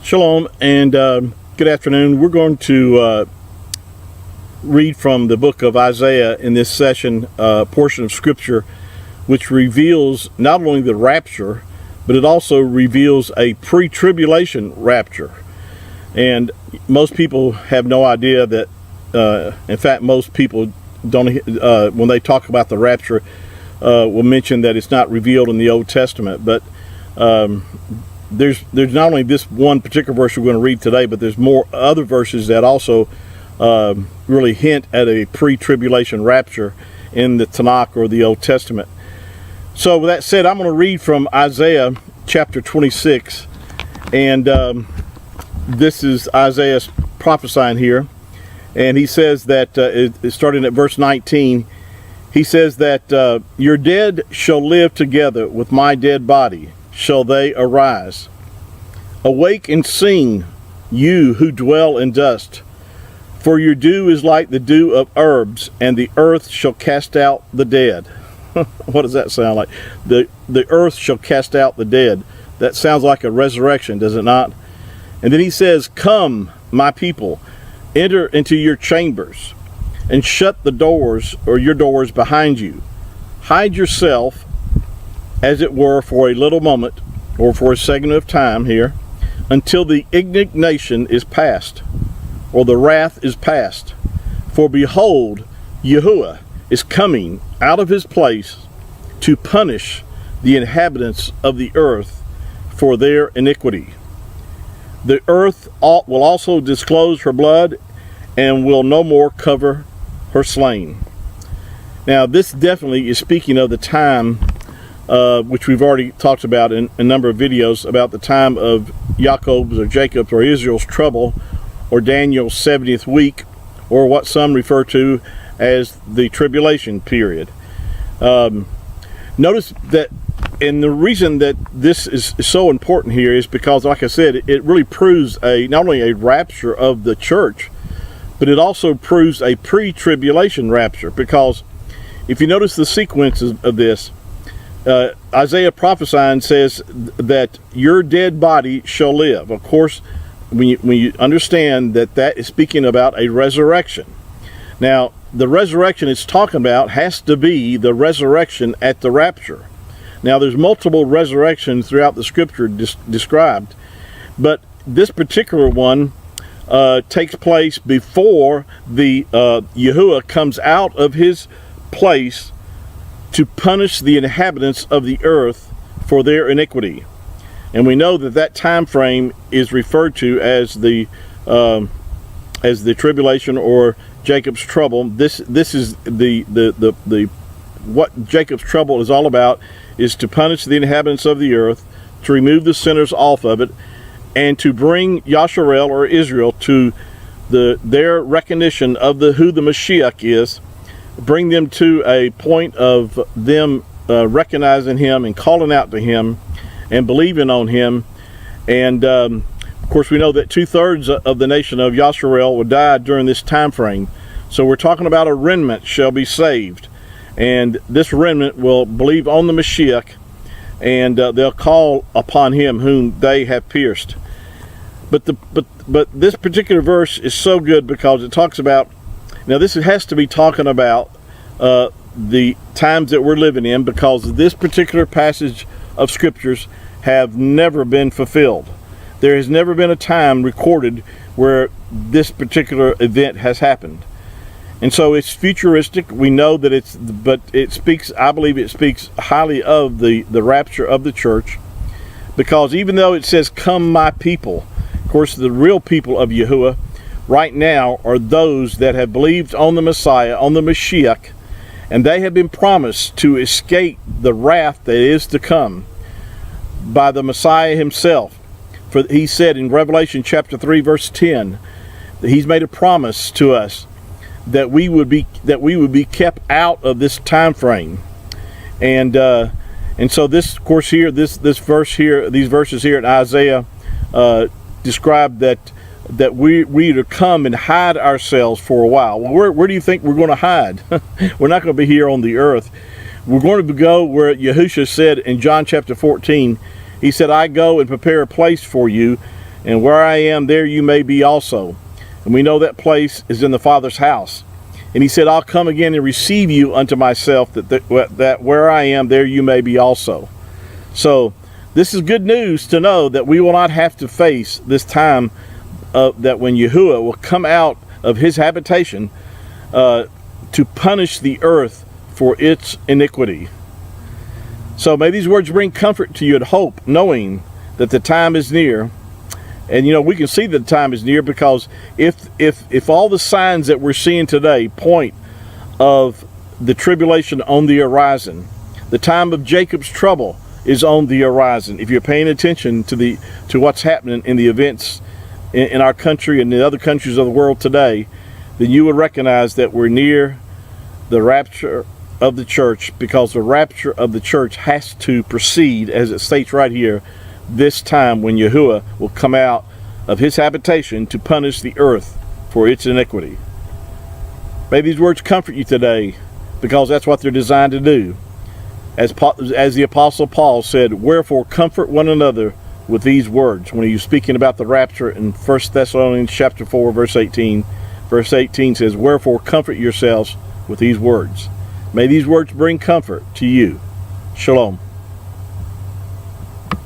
Shalom and good afternoon. We're going to read from the book of Isaiah in this session, portion of scripture which reveals not only the rapture, but it also reveals a pre-tribulation rapture. And most people have no idea that, in fact, most people don't, when they talk about the rapture, will mention that it's not revealed in the Old Testament. But there's not only this one particular verse we're going to read today, but there's more other verses that also really hint at a pre-tribulation rapture in the Tanakh or the Old Testament. So with that said, I'm going to read from Isaiah chapter 26, and this is Isaiah prophesying here, and he says that, starting at verse 19, he says that your dead shall live together with my dead body, shall they arise. Awake and sing, you who dwell in dust, for your dew is like the dew of herbs, and the earth shall cast out the dead. What does that sound like? The earth shall cast out the dead. That sounds like a resurrection, does it not? And then he says, come, my people, enter into your chambers, and shut the doors, or your doors behind you. Hide yourself, as it were, for a little moment, or for a second of time here, until the indignation is past, or the wrath is past. For behold, Yahuwah is coming out of his place to punish the inhabitants of the earth for their iniquity. The earth will also disclose her blood, and will no more cover her slain. Now, this definitely is speaking of the time which we've already talked about in a number of videos, about the time of Jacob's or Jacob's or Israel's trouble, or Daniel's 70th week, or what some refer to as the tribulation period. Notice that, and the reason that this is so important here is because, like I said, it really proves not only a rapture of the church, but it also proves a pre-tribulation rapture. Because if you notice the sequences of this, Isaiah prophesying says that your dead body shall live. Of course, when you understand that is speaking about a resurrection. Now, the resurrection it's talking about has to be the resurrection at the rapture. Now, there's multiple resurrections throughout the scripture described, but this particular one takes place before the Yahuwah comes out of his place to punish the inhabitants of the earth for their iniquity. And we know that time frame is referred to as the tribulation, or Jacob's trouble. This is the what Jacob's trouble is all about, is to punish the inhabitants of the earth, to remove the sinners off of it, and to bring Yasharel, or Israel, to their recognition of who the Mashiach is, bring them to a point of them recognizing him and calling out to him and believing on him. And of course, we know that 2/3 of the nation of Yasharel will die during this time frame. So we're talking about a remnant shall be saved, and this remnant will believe on the Mashiach, and they'll call upon him whom they have pierced. But this particular verse is so good because it talks about, now this has to be talking about the times that we're living in, because this particular passage of scriptures have never been fulfilled. There has never been a time recorded where this particular event has happened. And so it's futuristic. We know that but it speaks, I believe it speaks highly of the rapture of the church, because even though it says, come my people, of course the real people of Yahuwah right now are those that have believed on the Messiah, on the Mashiach, and they have been promised to escape the wrath that is to come by the Messiah himself. For he said in Revelation chapter 3 verse 10 that he's made a promise to us that we would be kept out of this time frame. And so this, of course, here this verse here, these verses here in Isaiah describe that we to come and hide ourselves for a while. Well, where do you think we're going to hide? We're not going to be here on the earth. We're going to go where Yahushua said in John chapter 14, he said, I go and prepare a place for you, and where I am, there you may be also. And we know that place is in the Father's house. And he said, I'll come again and receive you unto myself, that where I am, there you may be also. So this is good news to know that we will not have to face this time that when Yahuwah will come out of his habitation to punish the earth for its iniquity. So may these words bring comfort to you and hope, knowing that the time is near. And we can see that the time is near, because if all the signs that we're seeing today point of the tribulation on the horizon, the time of Jacob's trouble is on the horizon. If you're paying attention to what's happening in the events in our country and the other countries of the world today, then you would recognize that we're near the rapture of the church, because the rapture of the church has to proceed, as it states right here, this time when Yahuwah will come out of his habitation to punish the earth for its iniquity. May these words comfort you today, because that's what they're designed to do. As the Apostle Paul said, wherefore comfort one another with these words, when he was speaking about the rapture in 1 Thessalonians chapter 4, verse 18. Verse 18 says, wherefore comfort yourselves with these words. May these words bring comfort to you. Shalom.